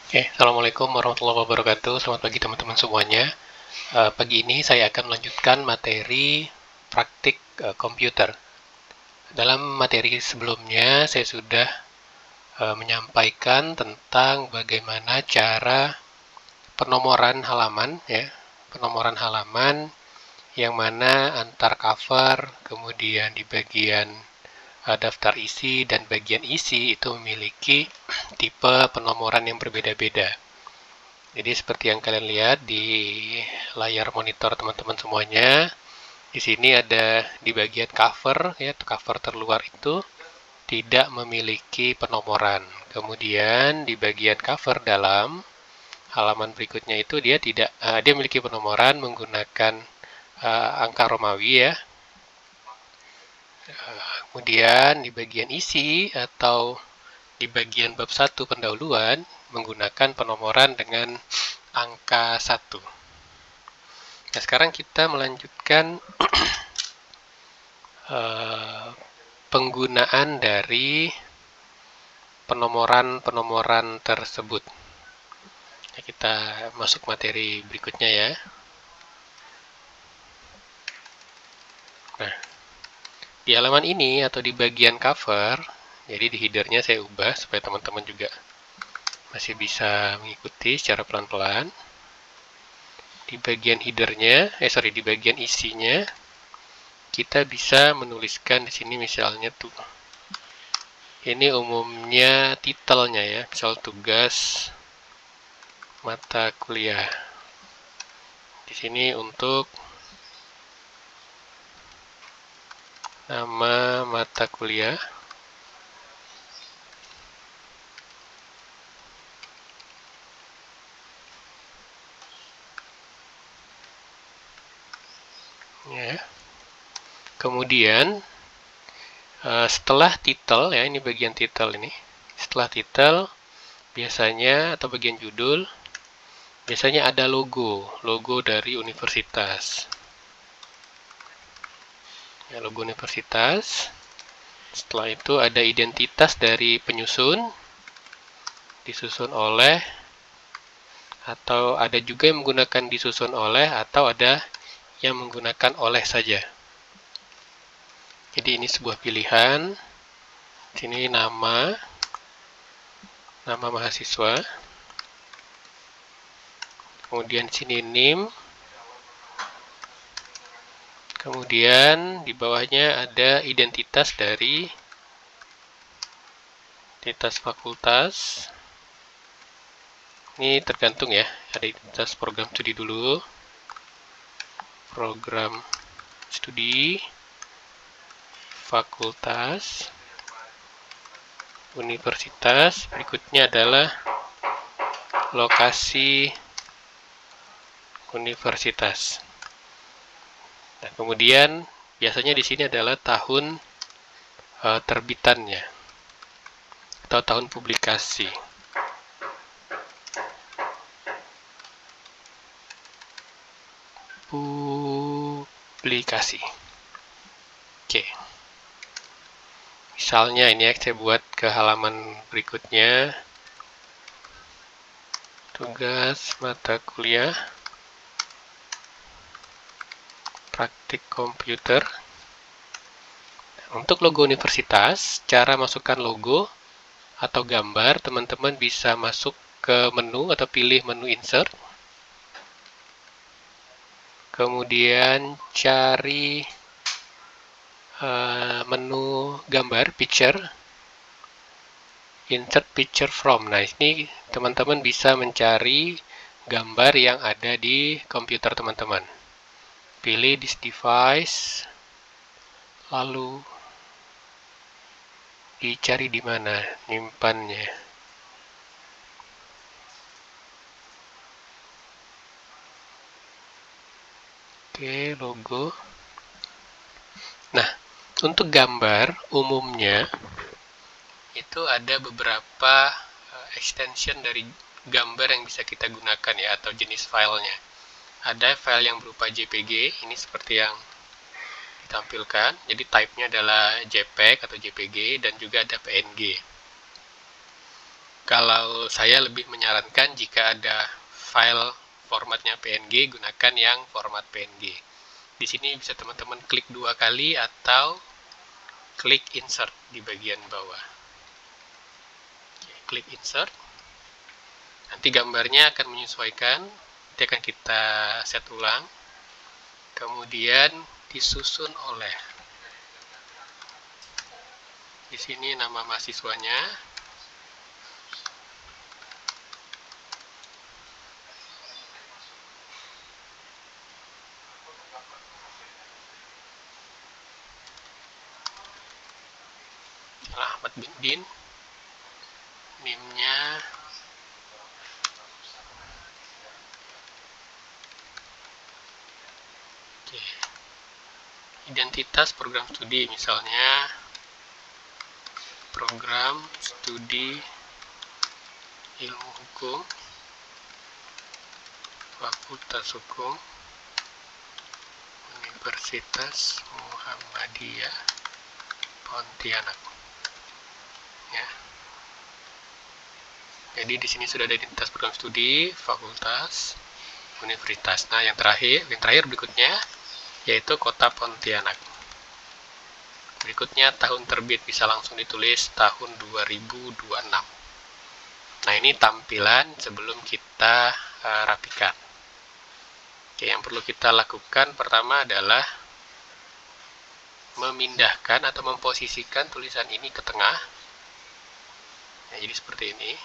Oke, Assalamualaikum warahmatullahi wabarakatuh. Selamat pagi teman-teman semuanya. Pagi ini saya akan melanjutkan materi praktik komputer. Dalam materi sebelumnya saya sudah menyampaikan tentang bagaimana cara penomoran halaman, ya, penomoran halaman yang mana antar cover, kemudian di bagian daftar isi dan bagian isi itu memiliki tipe penomoran yang berbeda-beda. Jadi seperti yang kalian lihat di layar monitor teman-teman semuanya, di sini ada di bagian cover, ya, cover terluar itu tidak memiliki penomoran. Kemudian di bagian cover dalam halaman berikutnya itu dia memiliki penomoran menggunakan angka Romawi, ya. Kemudian di bagian isi atau di bagian bab 1 pendahuluan menggunakan penomoran dengan angka 1. Nah, sekarang kita melanjutkan penggunaan dari penomoran-penomoran tersebut. Nah, kita masuk materi berikutnya, ya. Nah, di halaman ini atau di bagian cover, jadi di headernya saya ubah supaya teman-teman juga masih bisa mengikuti secara pelan-pelan. Di bagian headernya, di bagian isinya, kita bisa menuliskan di sini misalnya tuh. Ini umumnya titelnya, ya, misal tugas mata kuliah. Di sini untuk nama mata kuliah. Ya. Kemudian setelah titel, ya, ini bagian titel ini. Setelah titel biasanya atau bagian judul biasanya ada logo dari universitas. Ya, logo universitas. Setelah itu ada identitas dari penyusun, disusun oleh, atau ada juga yang menggunakan disusun oleh, atau ada yang menggunakan oleh saja. Jadi ini sebuah pilihan. Sini nama mahasiswa. Kemudian sini NIM. Kemudian di bawahnya ada identitas dari identitas fakultas. Ini tergantung, ya. Ada identitas program studi dulu. Program studi, fakultas, universitas. Berikutnya adalah lokasi universitas. Nah, kemudian biasanya di sini adalah tahun terbitannya atau tahun publikasi. Publikasi. Oke. Misalnya ini, ya, saya buat ke halaman berikutnya. Tugas mata kuliah praktik komputer. Untuk logo universitas, cara masukkan logo atau gambar, teman-teman bisa masuk ke menu atau pilih menu insert. Kemudian cari menu gambar, picture, insert picture from. Nah, ini teman-teman bisa mencari gambar yang ada di komputer teman-teman. Pilih this device, lalu dicari di mana nyimpannya. Oke, logo. Nah, untuk gambar umumnya itu ada beberapa extension dari gambar yang bisa kita gunakan, ya, atau jenis filenya. Ada file yang berupa JPG, ini seperti yang ditampilkan. Jadi type-nya adalah JPEG atau JPG, dan juga ada PNG. Kalau saya lebih menyarankan jika ada file formatnya PNG, gunakan yang format PNG. Di sini bisa teman-teman klik 2 kali atau klik insert di bagian bawah. Oke, klik insert. Nanti gambarnya akan menyesuaikan. Nanti akan kita set ulang. Kemudian disusun oleh. Di sini nama mahasiswanya. Ahmad bin Din, NIM-nya oke. Identitas program studi, misalnya program studi ilmu hukum Fakultas Hukum Universitas Muhammadiyah Pontianak. Ya. Jadi di sini sudah ada identitas program studi, fakultas, universitas. Nah, yang terakhir berikutnya yaitu Kota Pontianak. Berikutnya tahun terbit, bisa langsung ditulis tahun 2026. Nah, ini tampilan sebelum kita rapikan. Oke, yang perlu kita lakukan pertama adalah memindahkan atau memposisikan tulisan ini ke tengah. Ya, jadi seperti ini.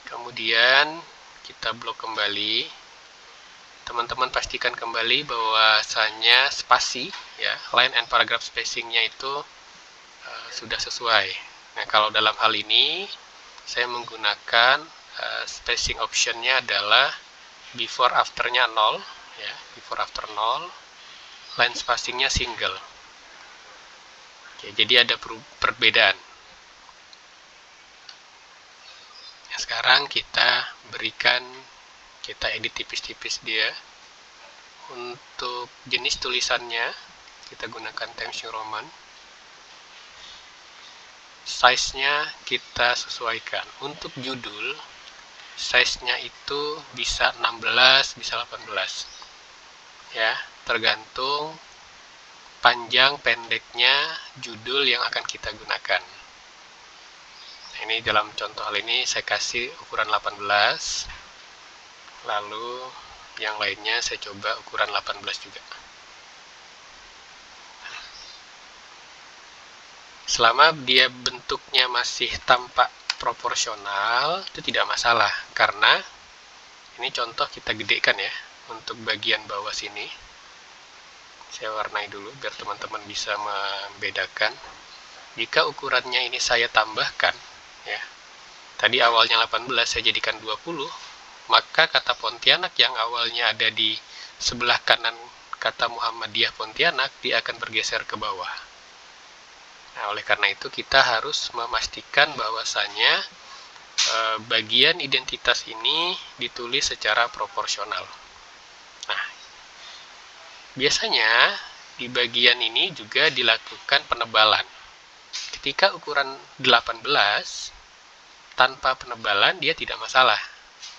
Kemudian kita blok kembali. Teman-teman pastikan kembali bahwasanya spasi, ya, line and paragraph spacingnya itu sudah sesuai. Nah, kalau dalam hal ini saya menggunakan spacing optionnya adalah before afternya 0, ya, before after 0, line spacingnya single. Oke, jadi ada perbedaan. Nah, sekarang kita edit tipis-tipis dia. Untuk jenis tulisannya kita gunakan Times New Roman. Size-nya kita sesuaikan. Untuk judul, size-nya itu bisa 16, bisa 18. Ya, tergantung panjang pendeknya judul yang akan kita gunakan. Nah, ini dalam contoh hal ini saya kasih ukuran 18. Lalu yang lainnya saya coba ukuran 18 juga. Selama dia bentuknya masih tampak proporsional, itu tidak masalah, karena ini contoh kita gedekan ya untuk bagian bawah sini. Saya warnai dulu biar teman-teman bisa membedakan. Jika ukurannya ini saya tambahkan, ya, tadi awalnya 18 saya jadikan 20, maka kata Pontianak yang awalnya ada di sebelah kanan kata Muhammadiyah Pontianak, dia akan bergeser ke bawah. Nah, oleh karena itu kita harus memastikan bahwasanya bagian identitas ini ditulis secara proporsional. Nah, biasanya di bagian ini juga dilakukan penebalan. Ketika ukuran 18, tanpa penebalan dia tidak masalah,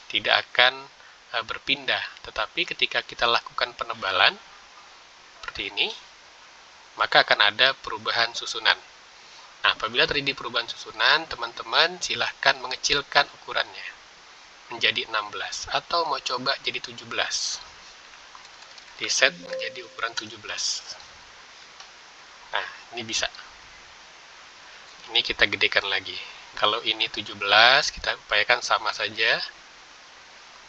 tidak akan berpindah. Tetapi ketika kita lakukan penebalan seperti ini, maka akan ada perubahan susunan. Nah, apabila terjadi perubahan susunan, teman-teman silahkan mengecilkan ukurannya menjadi 16 atau mau coba jadi 17. Di set menjadi ukuran 17. Nah, ini bisa. Ini kita gedekan lagi. Kalau ini 17, kita upayakan sama saja.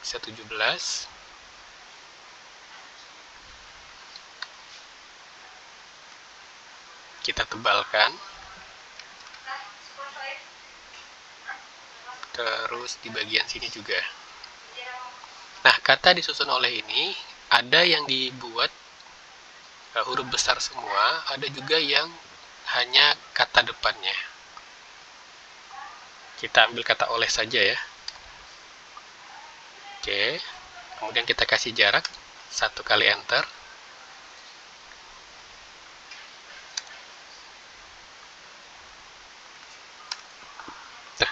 Bisa 17. Kita tebalkan. Terus di bagian sini juga. Nah, kata disusun oleh ini, ada yang dibuat huruf besar semua, ada juga yang hanya kata depannya. Kita ambil kata oleh saja ya. Oke, kemudian kita kasih jarak 1 kali enter. Nah,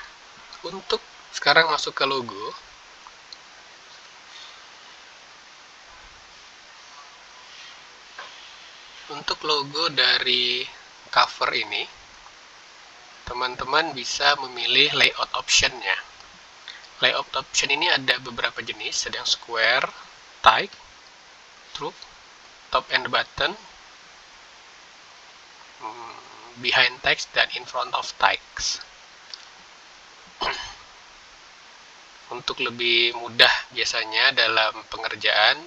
Untuk sekarang masuk ke logo. Untuk logo dari cover ini, teman-teman bisa memilih layout option-nya. Layout option ini ada beberapa jenis, ada yang square, tight, troop, top and button, behind text, dan in front of text. Untuk lebih mudah biasanya dalam pengerjaan,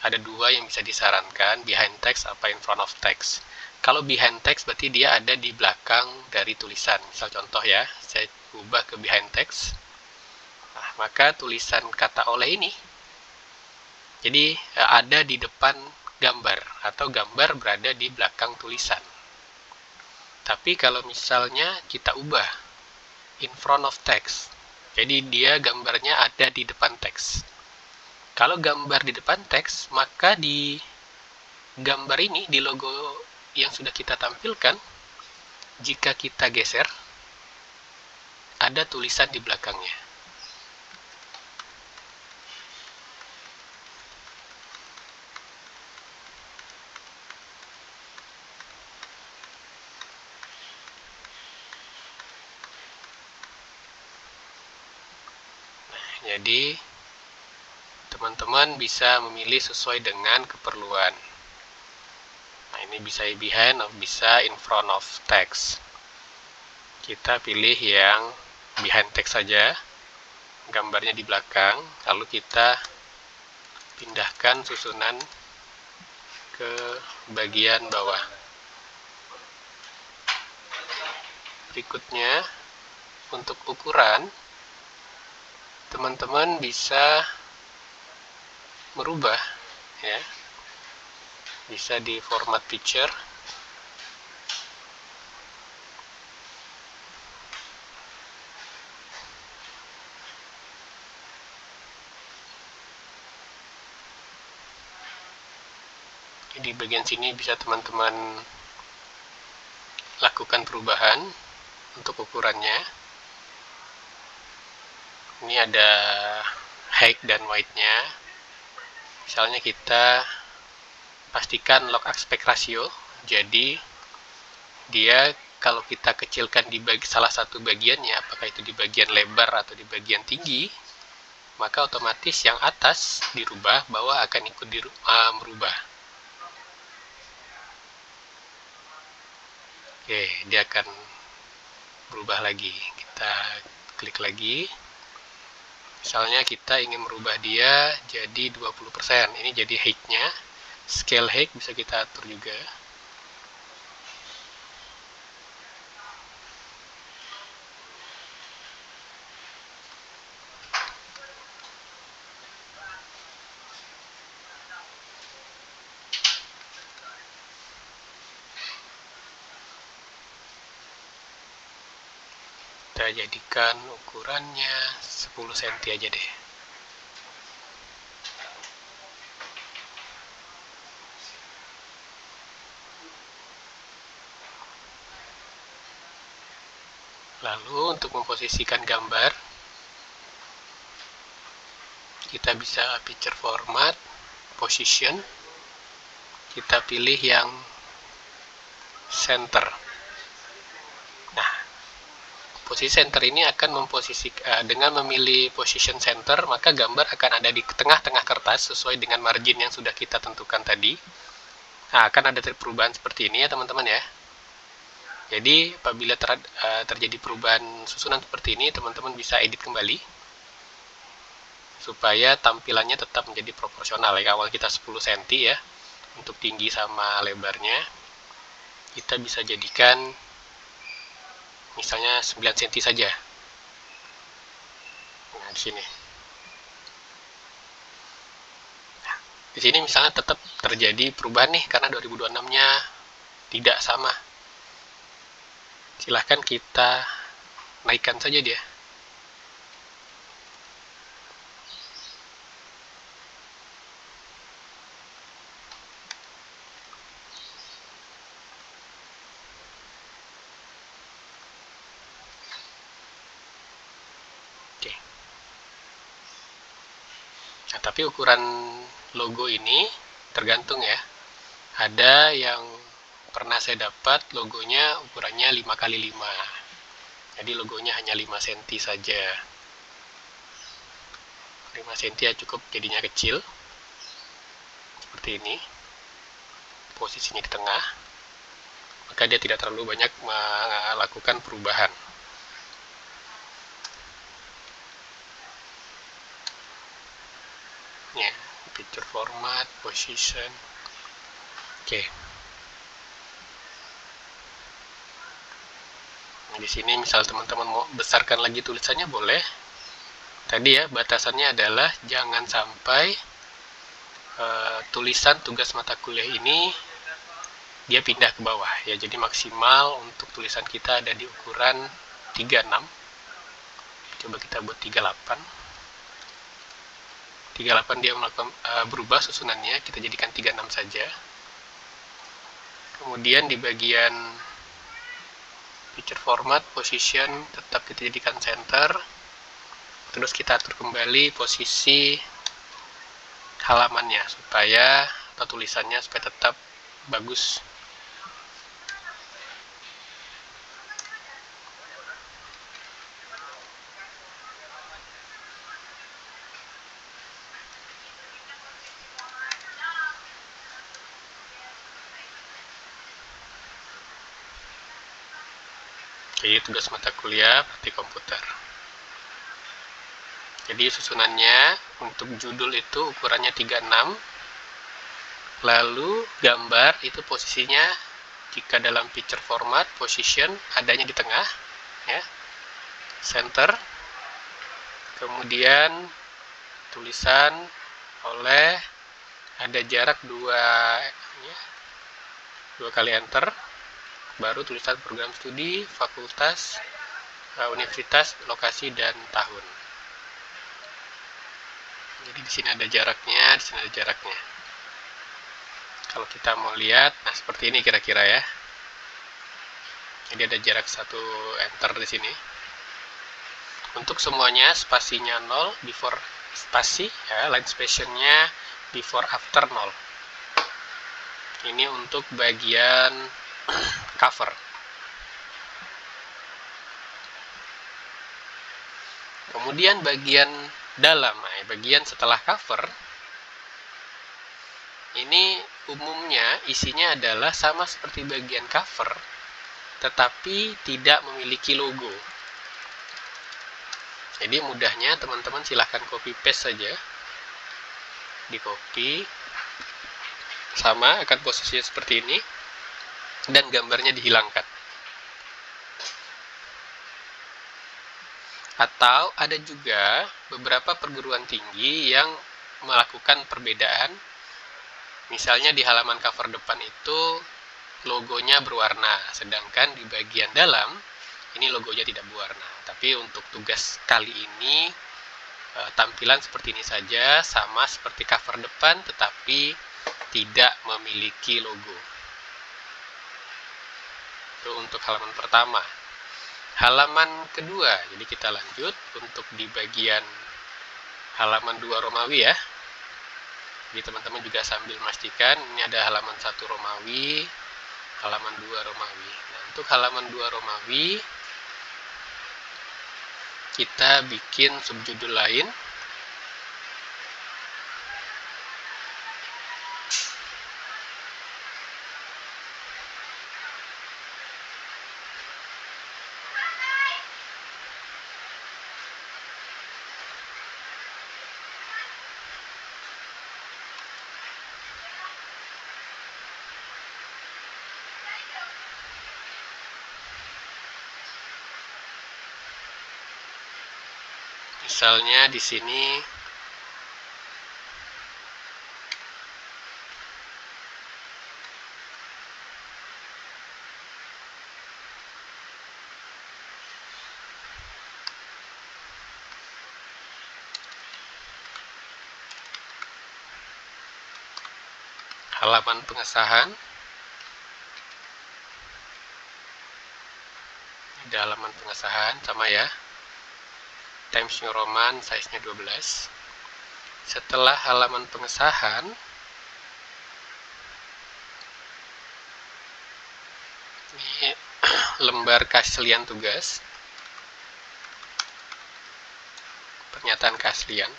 ada dua yang bisa disarankan, behind text apa in front of text. Kalau behind text berarti dia ada di belakang dari tulisan. Misal contoh ya, saya ubah ke behind text. Nah, maka tulisan kata oleh ini jadi ada di depan gambar atau gambar berada di belakang tulisan. Tapi kalau misalnya kita ubah in front of text, jadi dia gambarnya ada di depan teks. Kalau gambar di depan teks, maka di gambar ini, di logo yang sudah kita tampilkan, jika kita geser, ada tulisan di belakangnya. Jadi, teman-teman bisa memilih sesuai dengan keperluan. Nah, ini bisa behind, bisa in front of text. Kita pilih yang behind text saja, gambarnya di belakang, lalu kita pindahkan susunan ke bagian bawah. Berikutnya, untuk ukuran, teman-teman bisa merubah ya, bisa di format picture, di bagian sini bisa teman-teman lakukan perubahan untuk ukurannya. Ini ada height dan width-nya. Misalnya kita pastikan log aspect ratio, jadi dia kalau kita kecilkan di salah satu bagiannya, apakah itu di bagian lebar atau di bagian tinggi, maka otomatis yang atas dirubah, bawah akan ikut merubah. Oke, dia akan berubah lagi. Kita klik lagi. Misalnya kita ingin merubah dia jadi 20%. Ini jadi height-nya. Scale height bisa kita atur juga. Kita jadikan ukurannya 10 cm aja deh. Lalu untuk memposisikan gambar, kita bisa picture format, position, kita pilih yang center. Nah, posisi center ini akan memposisikan, dengan memilih position center, maka gambar akan ada di tengah-tengah kertas sesuai dengan margin yang sudah kita tentukan tadi. Nah, akan ada perubahan seperti ini ya teman-teman ya. Jadi apabila terjadi perubahan susunan seperti ini, teman-teman bisa edit kembali supaya tampilannya tetap menjadi proporsional. Ya, awal kita 10 cm ya untuk tinggi sama lebarnya, kita bisa jadikan misalnya 9 cm saja. Nah, di sini. Nah, di sini misalnya tetap terjadi perubahan nih karena 2026-nya tidak sama. Silahkan kita naikkan saja dia. Oke. Nah, tapi ukuran logo ini tergantung ya. Ada yang pernah saya dapat logonya ukurannya 5x5. Jadi logonya hanya 5 cm saja. 5 cm ya cukup, jadinya kecil. Seperti ini. Posisinya di tengah. Maka dia tidak terlalu banyak melakukan perubahan. Ya, picture format, position. Oke. Nah, di sini misal teman-teman mau besarkan lagi tulisannya boleh. Tadi ya, batasannya adalah jangan sampai tulisan tugas mata kuliah ini dia pindah ke bawah ya. Jadi maksimal untuk tulisan kita ada di ukuran 36. Coba kita buat 38. 38 dia melakukan berubah susunannya, kita jadikan 36 saja. Kemudian di bagian picture format, position tetap kita jadikan center. Terus kita atur kembali posisi halamannya supaya atau tulisannya supaya tetap bagus. Jadi tugas mata kuliah praktik komputer. Jadi susunannya untuk judul itu ukurannya 36. Lalu gambar itu posisinya jika dalam picture format, position adanya di tengah ya. Center. Kemudian tulisan oleh ada jarak 2 ya, 2 kali enter. Baru tulisan program studi, fakultas, universitas, lokasi dan tahun. Jadi di sini ada jaraknya, di sini ada jaraknya. Kalau kita mau lihat, nah seperti ini kira-kira ya. Jadi ada jarak 1 enter di sini. Untuk semuanya spasinya 0, before spasi, ya, line space-nya before after 0. Ini untuk bagian cover. Kemudian bagian dalam, nah, bagian setelah cover, ini umumnya isinya adalah sama seperti bagian cover, tetapi tidak memiliki logo. Jadi mudahnya teman-teman silahkan copy paste saja. Di copy, sama akan posisinya seperti ini, dan gambarnya dihilangkan. Atau ada juga beberapa perguruan tinggi yang melakukan perbedaan. Misalnya di halaman cover depan itu logonya berwarna, sedangkan di bagian dalam ini logonya tidak berwarna. Tapi untuk tugas kali ini tampilan seperti ini saja, sama seperti cover depan tetapi tidak memiliki logo. Itu untuk halaman pertama. Halaman kedua, jadi kita lanjut untuk di bagian halaman 2 Romawi ya. Jadi teman-teman juga sambil memastikan ini ada halaman 1 Romawi, halaman 2 Romawi. Nah, untuk halaman 2 Romawi kita bikin subjudul lain. Misalnya di sini halaman pengesahan. Ada halaman pengesahan sama ya. Times New Roman size-nya 12. Setelah halaman pengesahan, ini lembar keaslian tugas, pernyataan keaslian.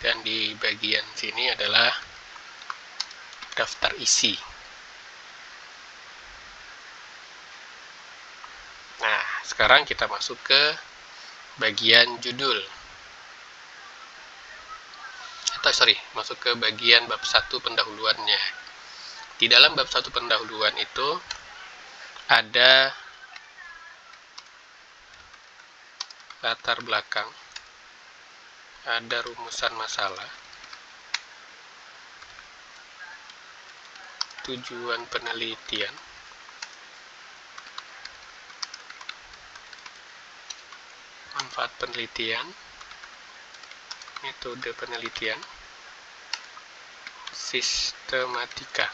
Dan di bagian sini adalah daftar isi. Nah, sekarang kita masuk ke bagian judul. Masuk ke bagian bab 1 pendahuluannya. Di dalam bab 1 pendahuluan itu ada latar belakang, ada rumusan masalah, tujuan penelitian, manfaat penelitian, metode penelitian, sistematika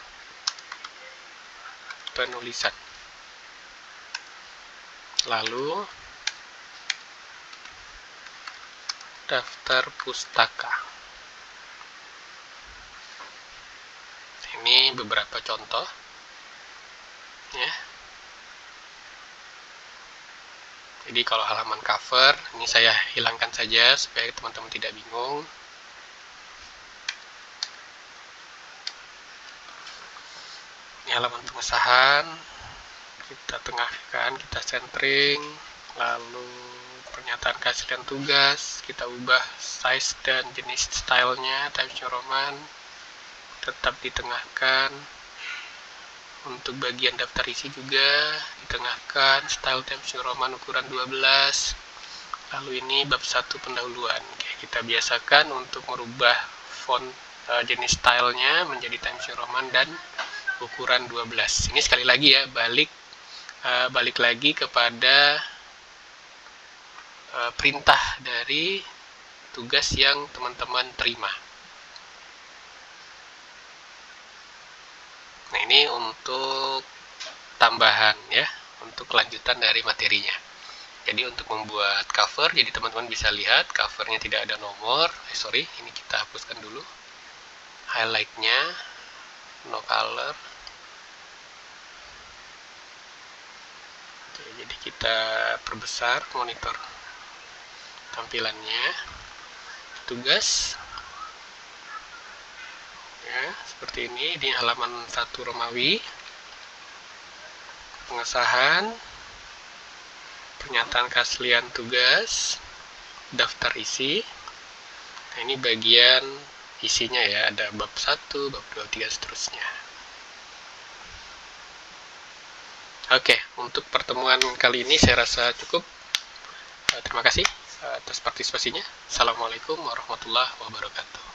penulisan. Lalu daftar pustaka. Ini beberapa contoh ya. Jadi kalau halaman cover ini saya hilangkan saja supaya teman-teman tidak bingung. Ini halaman pengesahan, kita tengahkan, kita centering, lalu pernyataan keaslian tugas, kita ubah size dan jenis stylenya, Times New Roman, tetap ditengahkan. Untuk bagian daftar isi juga ditengahkan, style Times New Roman ukuran 12. Lalu ini bab 1 pendahuluan. Kita biasakan untuk merubah font jenis stylenya menjadi Times New Roman dan ukuran 12. Ini sekali lagi ya, balik lagi kepada perintah dari tugas yang teman-teman terima. Nah, ini untuk tambahan ya, untuk kelanjutan dari materinya. Jadi untuk membuat cover, jadi teman-teman bisa lihat covernya tidak ada nomor. Ini kita hapuskan dulu. Highlightnya no color. Oke, jadi kita perbesar monitor tampilannya. Tugas ya, seperti ini di halaman 1 Romawi. Pengesahan, pernyataan keaslian tugas, daftar isi. Nah, ini bagian isinya ya, ada bab 1, bab 2, 3, seterusnya. Oke, untuk pertemuan kali ini saya rasa cukup. Terima kasih atas partisipasinya. Assalamualaikum warahmatullahi wabarakatuh.